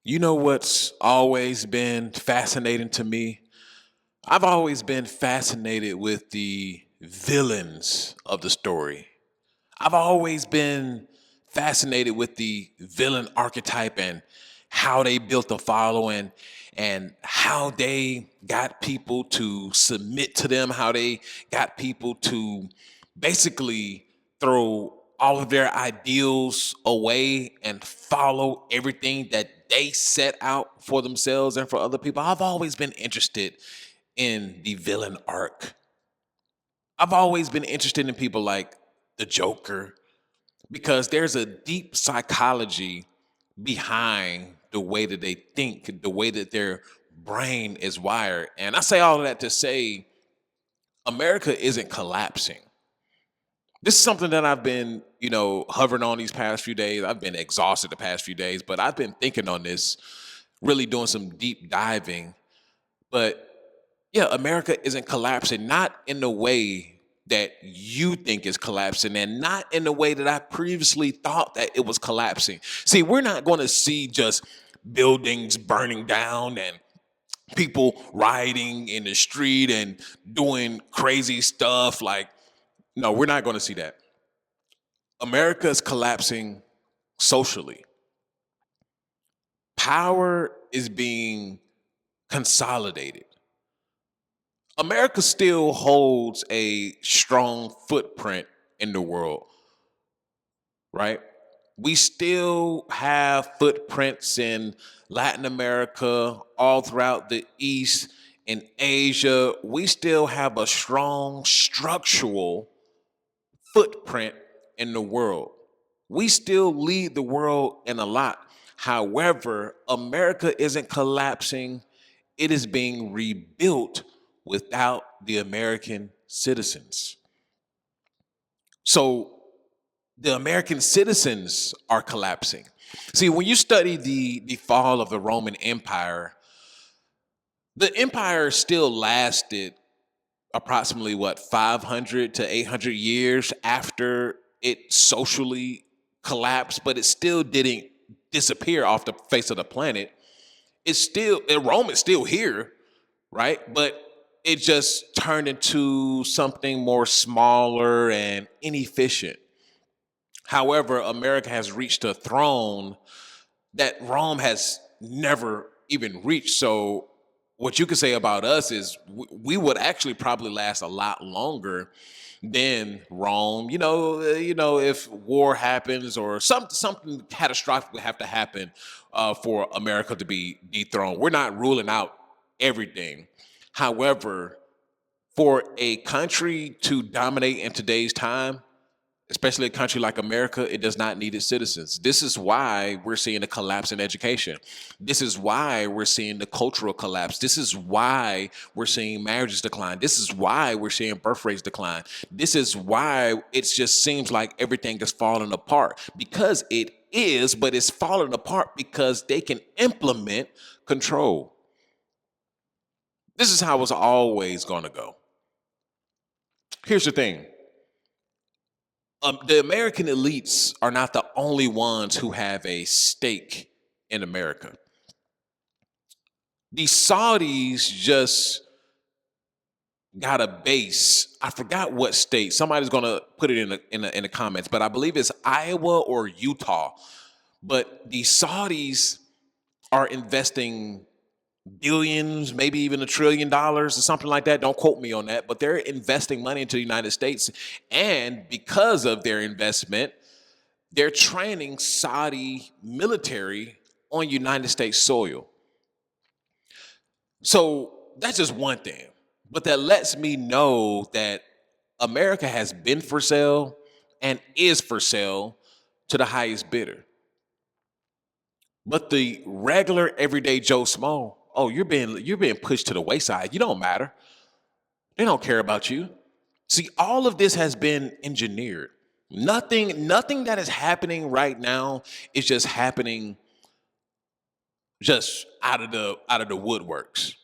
You know what's always been fascinating to me? I've always been fascinated with the villains of the story. I've always been fascinated with the villain archetype and how they built a following and how they got people to submit to them, how they got people to basically throw all of their ideals away and follow everything that they set out for themselves and for other people. I've always been interested in the villain arc. I've always been interested in people like the Joker because there's a deep psychology behind the way that they think, the way that their brain is wired. And I say all of that to say America isn't collapsing. This is something that I've been, hovering on these past few days. I've been exhausted the past few days, but I've been thinking on this, really doing some deep diving. But yeah, America isn't collapsing, not in the way that you think is collapsing, and not in the way that I previously thought that it was collapsing. See, we're not going to see just buildings burning down and people rioting in the street and doing crazy stuff. Like, no, we're not going to see that. America is collapsing socially. Power is being consolidated. America still holds a strong footprint in the world, right? We still have footprints in Latin America, all throughout the East, in Asia. We still have a strong structural footprint in the world. We still lead the world in a lot. However, America isn't collapsing, it is being rebuilt without the American citizens. So the American citizens are collapsing. See, when you study the fall of the Roman Empire, the empire still lasted approximately what 500 to 800 years after it socially collapsed, but it still didn't disappear off the face of the planet. It's still Rome is still here, right? But it just turned into something more smaller and inefficient. However, America has reached a throne that Rome has never even reached. So, what you could say about us is we would actually probably last a lot longer than Rome. If war happens or something catastrophic would have to happen for America to be dethroned. We're not ruling out everything. However, for a country to dominate in today's time, especially a country like America, it does not need its citizens. This is why we're seeing a collapse in education. This is why we're seeing the cultural collapse. This is why we're seeing marriages decline. This is why we're seeing birth rates decline. This is why it just seems like everything is falling apart, because it is, but it's falling apart because they can implement control. This is how it's always going to go. Here's the thing. The American elites are not the only ones who have a stake in America. The Saudis just got a base. I forgot what state. Somebody's gonna put it in the comments, but I believe it's Iowa or Utah. But the Saudis are investing billions, maybe even $1 trillion or something like that. Don't quote me on that, but they're investing money into the United States. And because of their investment, they're training Saudi military on United States soil. So that's just one thing. But that lets me know that America has been for sale and is for sale to the highest bidder. But the regular everyday Joe Smo, oh, you're being pushed to the wayside. You don't matter. They don't care about you. See, all of this has been engineered. Nothing that is happening right now is just happening just out of the woodworks.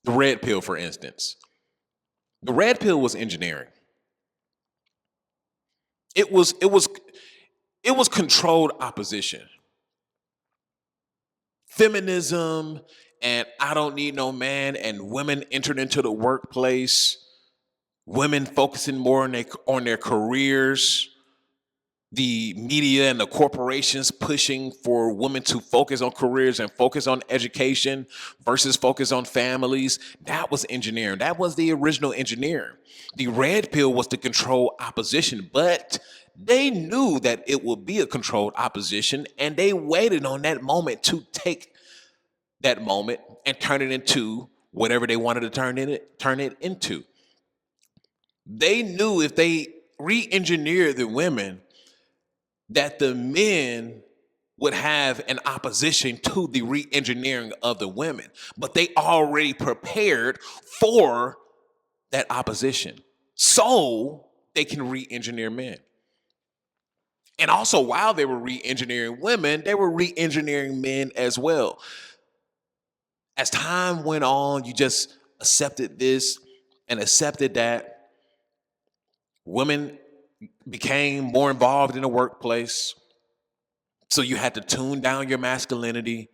The red pill, for instance. The red pill was engineering. It was controlled opposition. feminism and I don't need no man, and women entered into the workplace, women focusing more on their careers, the media and the corporations pushing for women to focus on careers and focus on education versus focus on families. That was engineering. That was the original engineering. The red pill was to control opposition, but they knew that it would be a controlled opposition, and they waited on that moment to take that moment and turn it into whatever they wanted to turn it into. They knew if they re-engineered the women, that the men would have an opposition to the re-engineering of the women, but they already prepared for that opposition so they can re-engineer men. And also, while they were re-engineering women, they were re-engineering men as well. As time went on, you just accepted this and accepted that. Women became more involved in the workplace. So you had to tune down your masculinity.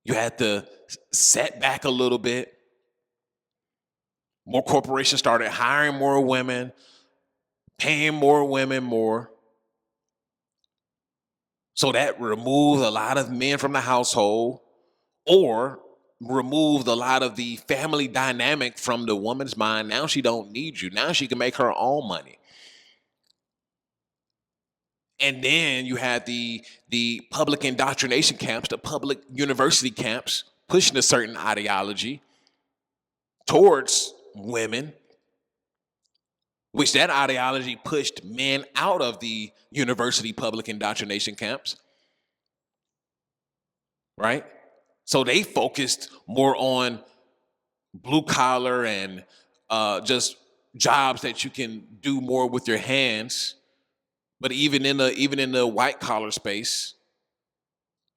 You had to set back a little bit. More corporations started hiring more women, paying more women more. So that removed a lot of men from the household, or removed a lot of the family dynamic from the woman's mind. Now she don't need you. Now she can make her own money. And then you had the public indoctrination camps, the public university camps, pushing a certain ideology towards women, which that ideology pushed men out of the university public indoctrination camps, right? So they focused more on blue collar and just jobs that you can do more with your hands. But even in the white collar space,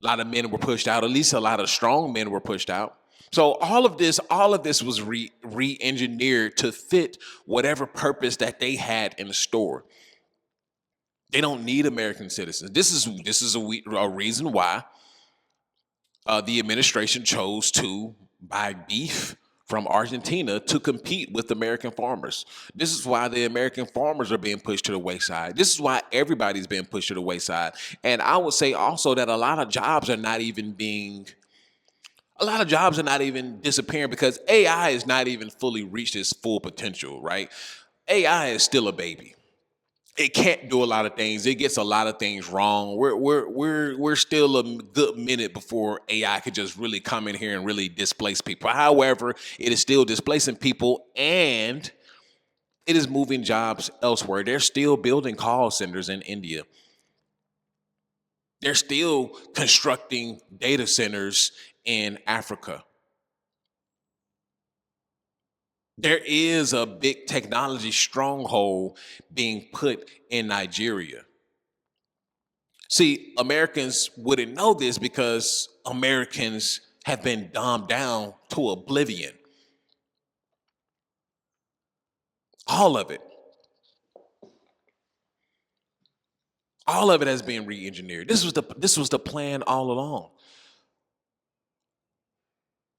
a lot of men were pushed out. At least a lot of strong men were pushed out. So all of this was re-engineered to fit whatever purpose that they had in the store. They don't need American citizens. This is a reason why the administration chose to buy beef from Argentina to compete with American farmers. This is why the American farmers are being pushed to the wayside. This is why everybody's being pushed to the wayside. And I would say also that a lot of jobs are not even disappearing because AI is not even fully reached its full potential, right? AI is still a baby. It can't do a lot of things. It gets a lot of things wrong. We're still a good minute before AI could just really come in here and really displace people. However, it is still displacing people and it is moving jobs elsewhere. They're still building call centers in India. They're still constructing data centers in Africa. There is a big technology stronghold being put in Nigeria. See, Americans wouldn't know this because Americans have been dumbed down to oblivion. All of it. All of it has been re-engineered. This was the plan all along.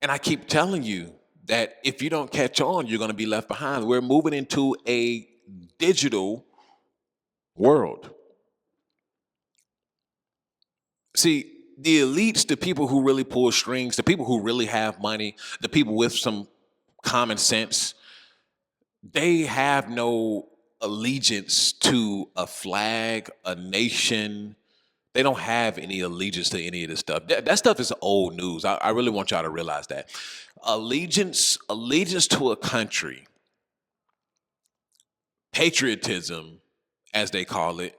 And I keep telling you that if you don't catch on, you're going to be left behind. We're moving into a digital world. See, the elites, the people who really pull strings, the people who really have money, the people with some common sense, they have no allegiance to a flag, a nation. They don't have any allegiance to any of this stuff. That stuff is old news. I really want y'all to realize that. Allegiance to a country, patriotism, as they call it,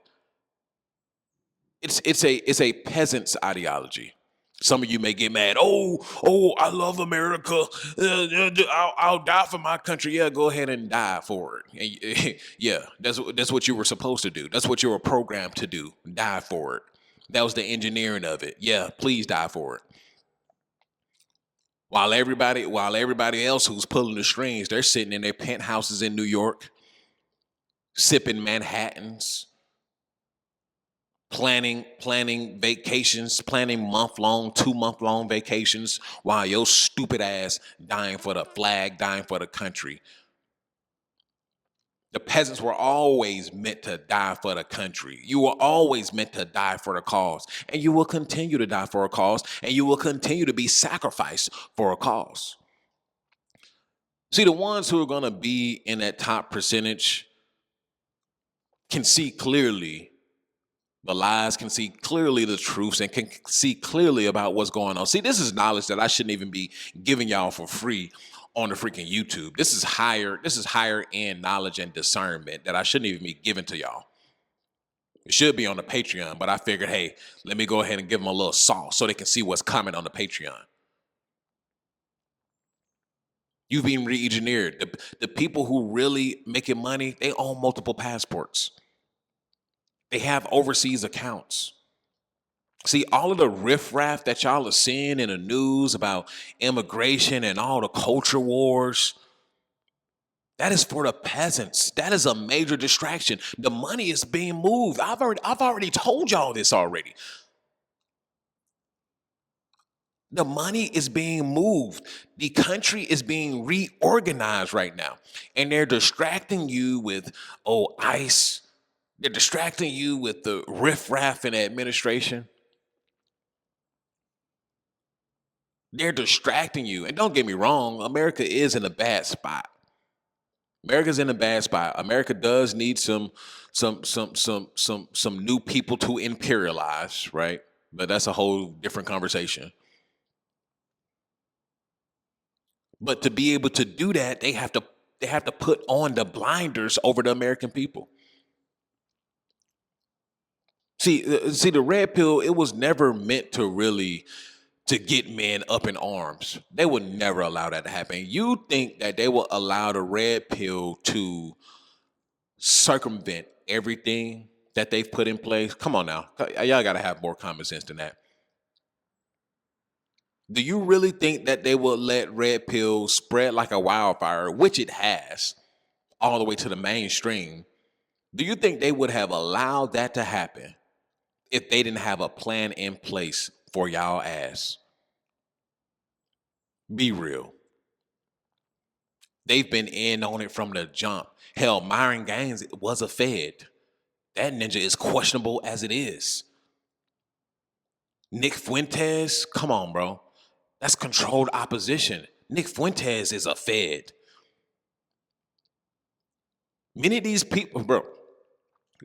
it's a peasant's ideology. Some of you may get mad. Oh, I love America. I'll die for my country. Yeah, go ahead and die for it. And, yeah, that's what you were supposed to do. That's what you were programmed to do. Die for it. That was the engineering of it. Yeah, please die for it. While everybody else who's pulling the strings, they're sitting in their penthouses in New York, sipping Manhattans, planning vacations, planning month-long, 2-month-long vacations while your stupid ass dying for the flag, dying for the country. The peasants were always meant to die for the country. You were always meant to die for the cause. And you will continue to die for a cause. And you will continue to be sacrificed for a cause. See, the ones who are going to be in that top percentage can see clearly the lies, can see clearly the truths, and can see clearly about what's going on. See, this is knowledge that I shouldn't even be giving y'all for free on the freaking YouTube. This is higher end knowledge and discernment that I shouldn't even be giving to y'all. It should be on the Patreon, but I figured, hey, let me go ahead and give them a little sauce so they can see what's coming on the Patreon. You've been re-engineered. The people who really making money, they own multiple passports. They have overseas accounts. See, all of the riffraff that y'all are seeing in the news about immigration and all the culture wars, that is for the peasants. That is a major distraction. The money is being moved. I've already told y'all this already. The money is being moved. The country is being reorganized right now. And they're distracting you with, ICE. They're distracting you with the riffraff in the administration. They're distracting you. And don't get me wrong, America is in a bad spot. America's in a bad spot. America does need some new people to imperialize, right? But that's a whole different conversation. But to be able to do that, they have to put on the blinders over the American people. See, the red pill, it was never meant to get men up in arms. They would never allow that to happen. You think that they will allow the red pill to circumvent everything that they've put in place? Come on now. Y'all got to have more common sense than that. Do you really think that they will let red pill spread like a wildfire, which it has, all the way to the mainstream? Do you think they would have allowed that to happen if they didn't have a plan in place for y'all ass? Be real. They've been in on it from the jump. Hell, Myron Gaines was a Fed. That ninja is questionable as it is. Nick Fuentes, come on, bro. That's controlled opposition. Nick Fuentes is a Fed. Many of these people, bro,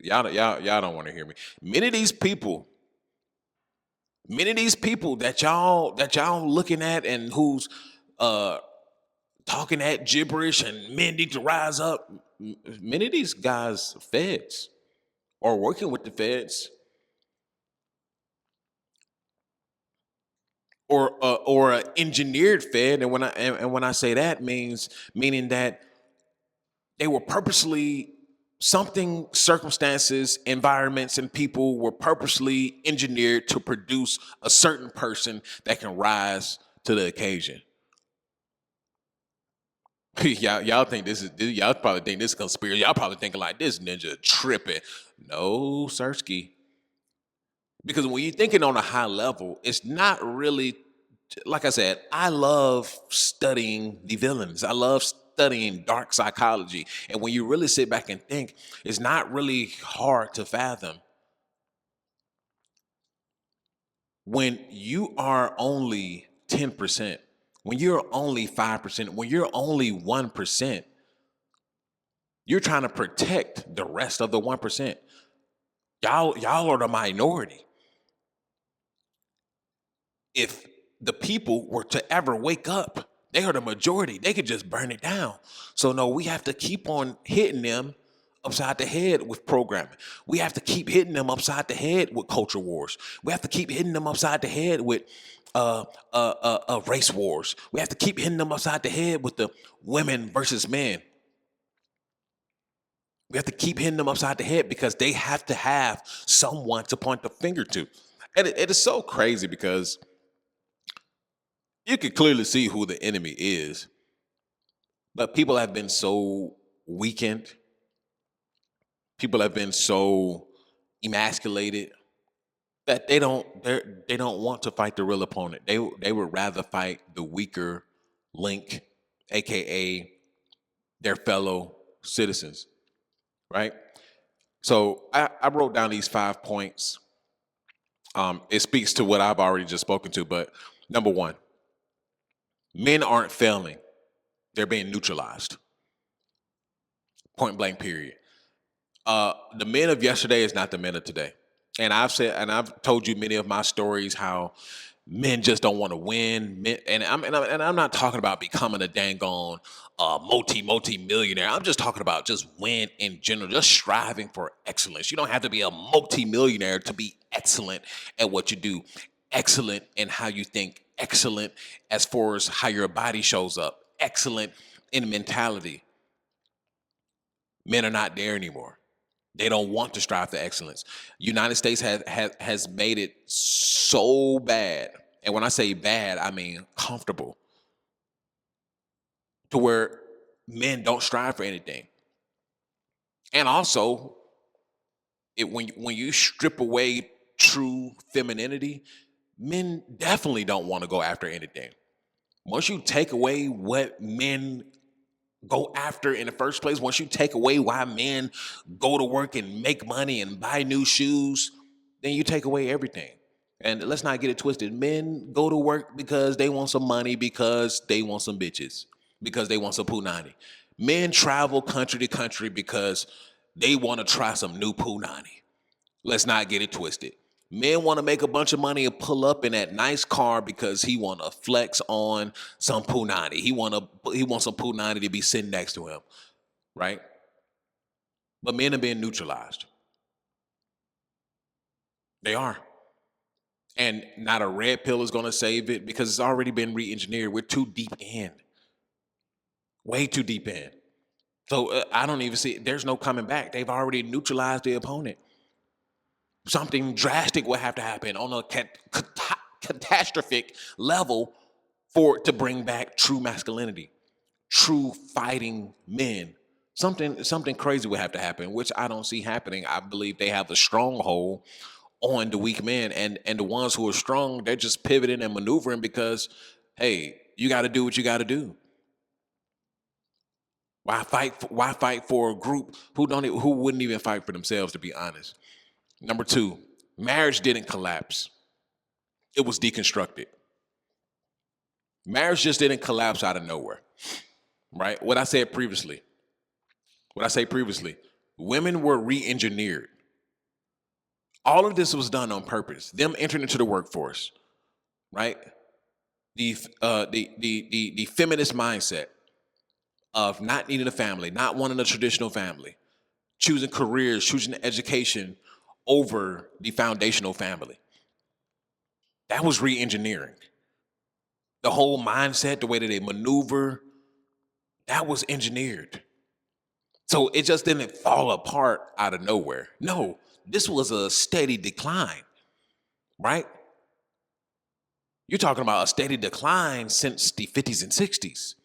y'all don't want to hear me. Many of these people that y'all looking at and who's talking that gibberish and men need to rise up. Many of these guys feds or working with the feds or an engineered fed, and when I say that meaning that they were purposely circumstances, environments, and people were purposely engineered to produce a certain person that can rise to the occasion. y'all think y'all probably think this is conspiracy. Y'all probably thinking like this ninja tripping. No, Sersky. Because when you're thinking on a high level, it's not really, like I said, I love studying the villains. I love studying dark psychology. And when you really sit back and think, it's not really hard to fathom. When you are only 10%, when you're only 5%, when you're only 1%, you're trying to protect the rest of the 1%. Y'all are the minority. If the people were to ever wake up, they are the majority. They could just burn it down. So no, we have to keep on hitting them upside the head with programming. We have to keep hitting them upside the head with culture wars. We have to keep hitting them upside the head with race wars. We have to keep hitting them upside the head with the women versus men. We have to keep hitting them upside the head because they have to have someone to point the finger to. And it is so crazy because you can clearly see who the enemy is. But people have been so weakened. People have been so emasculated. that they don't want to fight the real opponent. They would rather fight the weaker link, aka their fellow citizens, right? So I wrote down these 5 points. It speaks to what I've already just spoken to, but number one, men aren't failing; they're being neutralized. Point blank. Period. The men of yesterday is not the men of today. And I've told you many of my stories how men just don't want to win. And I'm not talking about becoming a dang on multi millionaire. I'm just talking about just win in general, just striving for excellence. You don't have to be a multi millionaire to be excellent at what you do, excellent in how you think, excellent as far as how your body shows up, excellent in mentality. Men are not there anymore. They don't want to strive for excellence. United States has made it so bad, and when I say bad, I mean comfortable, to where men don't strive for anything. And also, when you strip away true femininity, men definitely don't want to go after anything. Once you take away what men go after in the first place, once you take away why men go to work and make money and buy new shoes, then you take away everything. And let's not get it twisted. Men go to work because they want some money, because they want some bitches, because they want some punani. Men travel country to country because they want to try some new punani. Let's not get it twisted. Men want to make a bunch of money and pull up in that nice car because he want to flex on some punani. He wants some punani to be sitting next to him, right? But men are being neutralized. They are. And not a red pill is going to save it because it's already been re-engineered. We're too deep in. Way too deep in. So I don't even see, there's no coming back. They've already neutralized the opponent. Something drastic will have to happen on a catastrophic level for it to bring back true masculinity, true fighting men. Something crazy would have to happen, which I don't see happening. I believe they have a stronghold on the weak men, and the ones who are strong, they're just pivoting and maneuvering because, hey, you got to do what you got to do. Why fight for a group who wouldn't even fight for themselves, to be honest? Number two, marriage didn't collapse. It was deconstructed. Marriage just didn't collapse out of nowhere, right? What I say previously, women were re-engineered. All of this was done on purpose. Them entering into the workforce, right? The feminist mindset of not needing a family, not wanting a traditional family, choosing careers, choosing education over the foundational family. That was re-engineering. The whole mindset, the way that they maneuver, that was engineered. So it just didn't fall apart out of nowhere. No, this was a steady decline, right? You're talking about a steady decline since the 50s and 60s,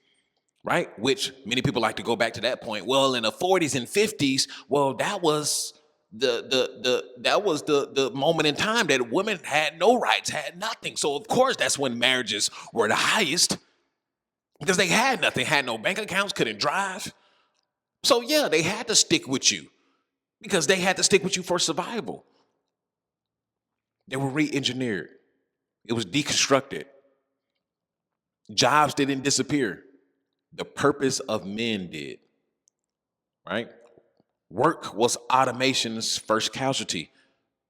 right? Which many people like to go back to that point. Well, in the 40s and 50s, well, that was the moment in time that women had no rights, had nothing. So of course that's when marriages were the highest because they had nothing, had no bank accounts, couldn't drive. So yeah, they had to stick with you because they had to stick with you for survival. They were re-engineered. It was deconstructed. Jobs didn't disappear. The purpose of men did, right? Work was automation's first casualty.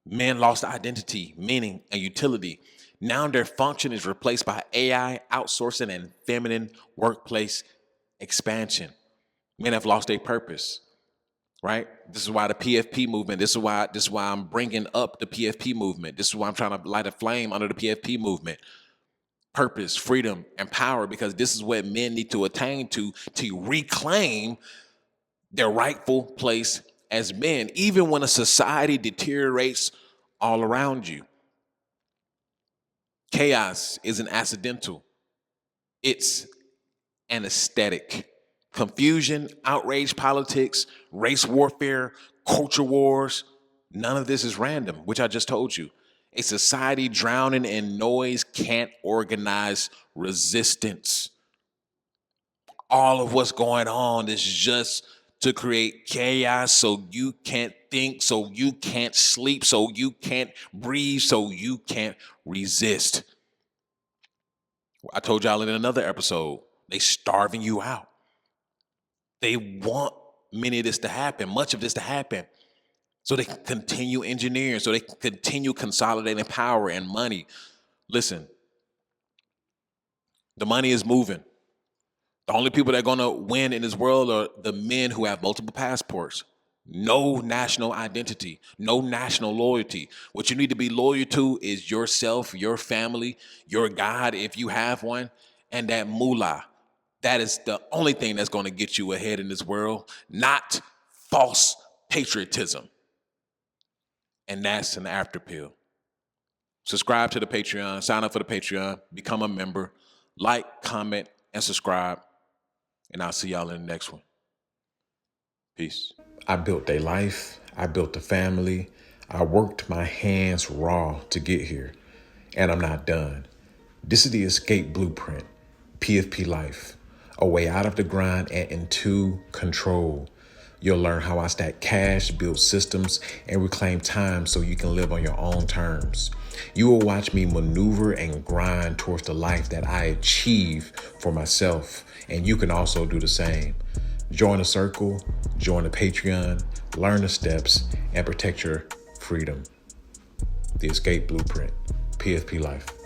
Men lost identity, meaning, and utility. Now their function is replaced by AI, outsourcing, and feminine workplace expansion. Men have lost their purpose, right? This is why the PFP movement, this is why I'm bringing up the PFP movement. This is why I'm trying to light a flame under the PFP movement. Purpose, freedom, and power, because this is what men need to attain to reclaim their rightful place as men, even when a society deteriorates all around you. Chaos isn't accidental. It's an aesthetic. Confusion, outrage politics, race warfare, culture wars, none of this is random, which I just told you. A society drowning in noise can't organize resistance. All of what's going on is just to create chaos so you can't think, so you can't sleep, so you can't breathe, so you can't resist. I told y'all in another episode, they starving you out. They want much of this to happen, so they can continue engineering, so they can continue consolidating power and money. Listen, the money is moving. The only people that are going to win in this world are the men who have multiple passports, no national identity, no national loyalty. What you need to be loyal to is yourself, your family, your God, if you have one, and that moolah. That is the only thing that's going to get you ahead in this world, not false patriotism. And that's an after pill. Subscribe to the Patreon, sign up for the Patreon, become a member, like, comment, and subscribe. And I'll see y'all in the next one. Peace. I built a life. I built a family. I worked my hands raw to get here. And I'm not done. This is the escape blueprint. PFP life. A way out of the grind and into control. You'll learn how I stack cash, build systems, and reclaim time so you can live on your own terms. You will watch me maneuver and grind towards the life that I achieve for myself, and you can also do the same. Join the circle, join the Patreon, learn the steps, and protect your freedom. The Escape Blueprint, PFP Life.